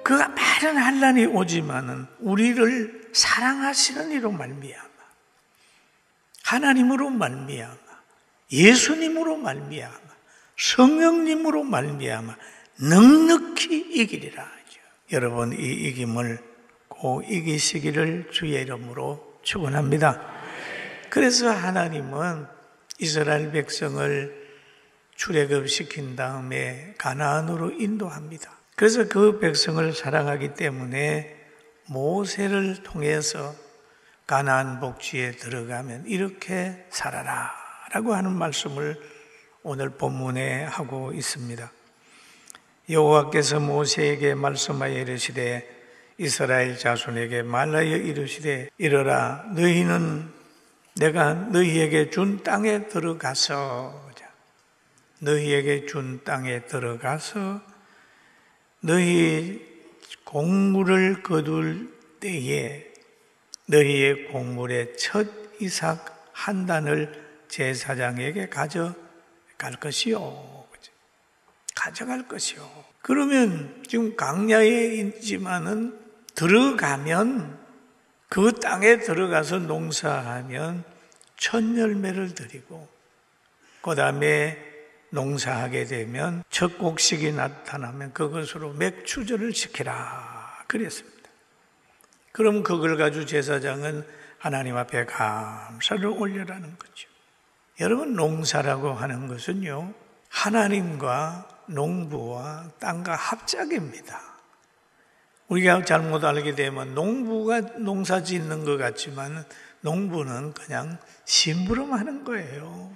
그 많은 환난이 오지만은 우리를 사랑하시는 이로 말미암아, 하나님으로 말미암아, 예수님으로 말미암아, 성령님으로 말미암아 넉넉히 이기리라 하죠. 여러분, 이 이김을 꼭 이기시기를 주의 이름으로 축원합니다. 그래서 하나님은 이스라엘 백성을 출애굽시킨 다음에 가나안으로 인도합니다. 그래서 그 백성을 사랑하기 때문에 모세를 통해서 가나안 복지에 들어가면 이렇게 살아라 라고 하는 말씀을 오늘 본문에 하고 있습니다. 여호와께서 모세에게 말씀하여 이르시되 이스라엘 자손에게 말하여 이르시되 이르라, 너희는 내가 너희에게 준 땅에 들어가서 너희 곡물을 거둘 때에 너희의 곡물의 첫 이삭 한 단을 제사장에게 가져갈 것이요. 가져갈 것이요. 그러면 지금 광야에 있지만은 들어가면, 그 땅에 들어가서 농사하면 첫 열매를 드리고, 그 다음에 농사하게 되면 첫 곡식이 나타나면 그것으로 맥추절을 지키라 그랬습니다. 그럼 그걸 가지고 제사장은 하나님 앞에 감사를 올려라는 거죠. 여러분, 농사라고 하는 것은요, 하나님과 농부와 땅과 합작입니다. 우리가 잘못 알게 되면 농부가 농사 짓는 것 같지만 농부는 그냥 심부름 하는 거예요.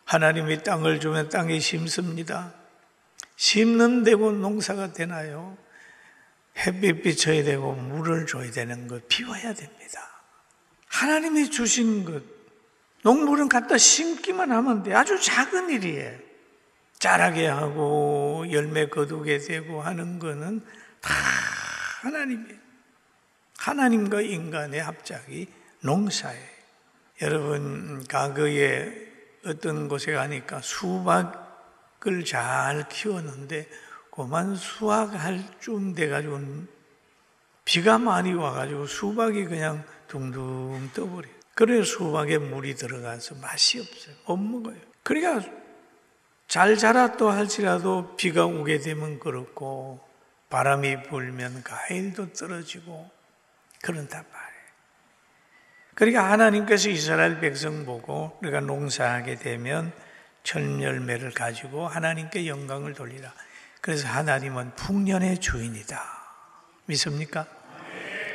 하나님이 땅을 주면 땅이 심습니다. 심는 데고 농사가 되나요? 햇빛 비춰야 되고 물을 줘야 되는 것, 비워야 됩니다. 하나님이 주신 것, 농부는 갖다 심기만 하면 돼. 아주 작은 일이에요. 자라게 하고 열매 거두게 되고 하는 거는 다 하나님이에요. 하나님과 인간의 합작이 농사예요. 여러분, 과거에 어떤 곳에 가니까 수박을 잘 키웠는데 그만 수확할 쯤 돼가지고 비가 많이 와가지고 수박이 그냥 둥둥 떠버려요. 그래서 수박에 물이 들어가서 맛이 없어요. 못 먹어요. 그러니까 잘 자랐다 할지라도 비가 오게 되면 그렇고 바람이 불면 과일도 떨어지고 그런단 말이에요. 그러니까 하나님께서 이스라엘 백성 보고 우리가 농사하게 되면 첫 열매를 가지고 하나님께 영광을 돌리라. 그래서 하나님은 풍년의 주인이다. 믿습니까?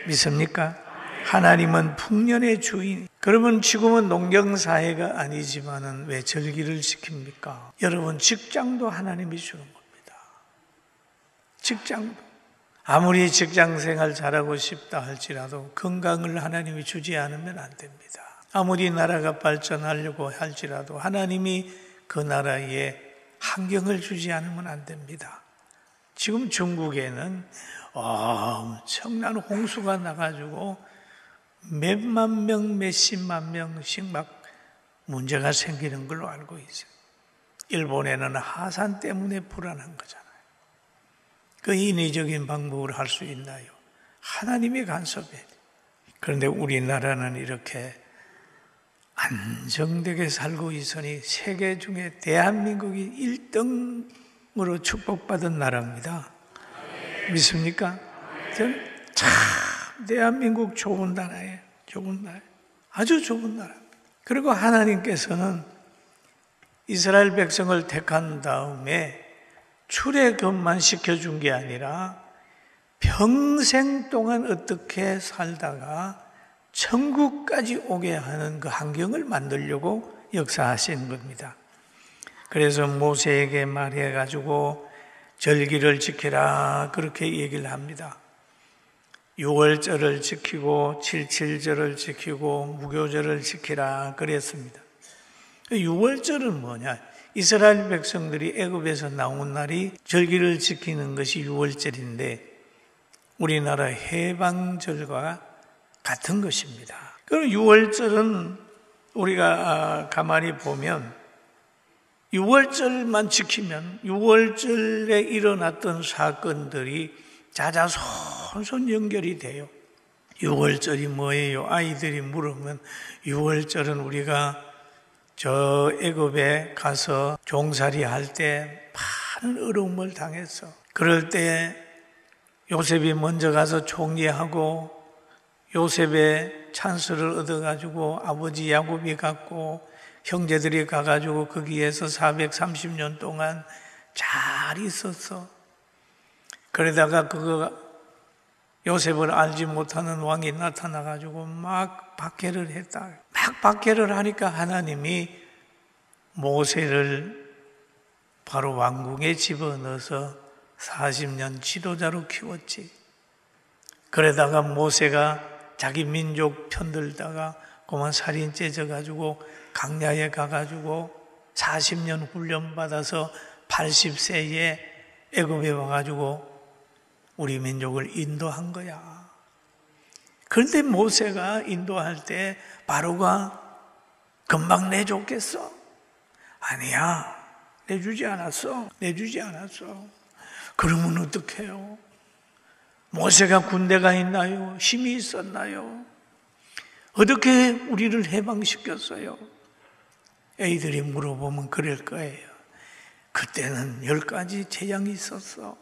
믿습니까? 하나님은 풍년의 주인. 그러면 지금은 농경사회가 아니지만은 왜 절기를 지킵니까? 여러분, 직장도 하나님이 주는 겁니다. 직장도. 아무리 직장생활 잘하고 싶다 할지라도 건강을 하나님이 주지 않으면 안 됩니다. 아무리 나라가 발전하려고 할지라도 하나님이 그 나라에 환경을 주지 않으면 안 됩니다. 지금 중국에는 엄청난 홍수가 나가지고 몇만 명, 몇십만 명씩 막 문제가 생기는 걸로 알고 있어요. 일본에는 하산 때문에 불안한 거잖아요. 그 인위적인 방법을 할 수 있나요? 하나님이 간섭해야 돼요. 그런데 우리나라는 이렇게 안정되게 살고 있으니 세계 중에 대한민국이 1등으로 축복받은 나라입니다. 믿습니까? 전 참 대한민국 좋은 나라예요. 좋은 나라. 아주 좋은 나라. 그리고 하나님께서는 이스라엘 백성을 택한 다음에 출애굽만 시켜준 게 아니라 평생 동안 어떻게 살다가 천국까지 오게 하는 그 환경을 만들려고 역사하신 겁니다. 그래서 모세에게 말해가지고 절기를 지키라 그렇게 얘기를 합니다. 6월절을 지키고 77절을 지키고 무교절을 지키라 그랬습니다. 6월절은 뭐냐? 이스라엘 백성들이 애굽에서 나온 날이 절기를 지키는 것이 6월절인데 우리나라 해방절과 같은 것입니다. 그럼 6월절은 우리가 가만히 보면 6월절만 지키면 6월절에 일어났던 사건들이 자자손손 연결이 돼요. 6월절이 뭐예요? 아이들이 물으면 6월절은 우리가 저 애굽에 가서 종살이 할 때 많은 어려움을 당했어. 그럴 때 요셉이 먼저 가서 총리하고 요셉의 찬스를 얻어가지고 아버지 야곱이 갔고 형제들이 가가지고 거기에서 430년 동안 잘 있었어. 그러다가 그거 요셉을 알지 못하는 왕이 나타나가지고 막 박해를 했다. 막 박해를 하니까 하나님이 모세를 바로 왕궁에 집어넣어서 40년 지도자로 키웠지. 그러다가 모세가 자기 민족 편들다가 그만 살인 째져가지고 강야에 가가지고 40년 훈련받아서 80세에 애굽에 와가지고 우리 민족을 인도한 거야. 그런데 모세가 인도할 때 바로가 금방 내줬겠어? 아니야. 내주지 않았어. 그러면 어떡해요? 모세가 군대가 있나요? 힘이 있었나요? 어떻게 우리를 해방시켰어요? 애들이 물어보면 그럴 거예요. 그때는 10가지 재앙이 있었어.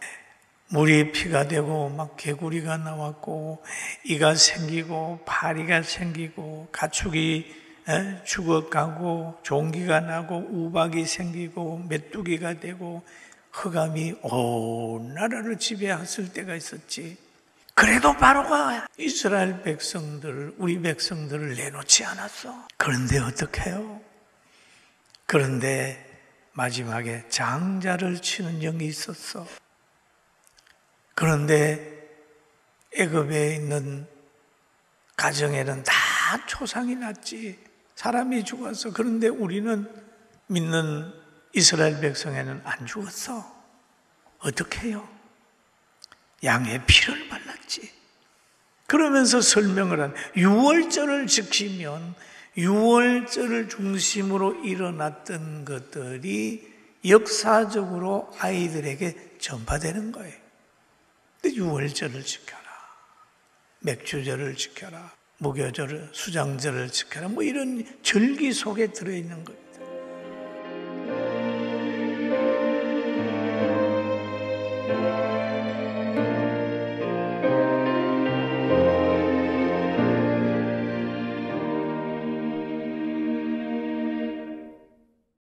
물이 피가 되고 막 개구리가 나왔고 이가 생기고 파리가 생기고 가축이 죽어가고 종기가 나고 우박이 생기고 메뚜기가 되고 흑암이 온 나라를 지배했을 때가 있었지. 그래도 바로가 이스라엘 백성들을, 우리 백성들을 내놓지 않았어. 그런데 어떡해요? 그런데 마지막에 장자를 치는 영이 있었어. 그런데 애굽에 있는 가정에는 다 초상이 났지. 사람이 죽었어. 그런데 우리는 믿는 이스라엘 백성에는 안 죽었어. 어떻게 해요? 양의 피를 발랐지. 그러면서 설명을 한 6월절을 지키면 6월절을 중심으로 일어났던 것들이 역사적으로 아이들에게 전파되는 거예요. 근데 6월절을 지켜라. 맥주절을 지켜라. 무교절을, 수장절을 지켜라. 뭐 이런 절기 속에 들어있는 거예요.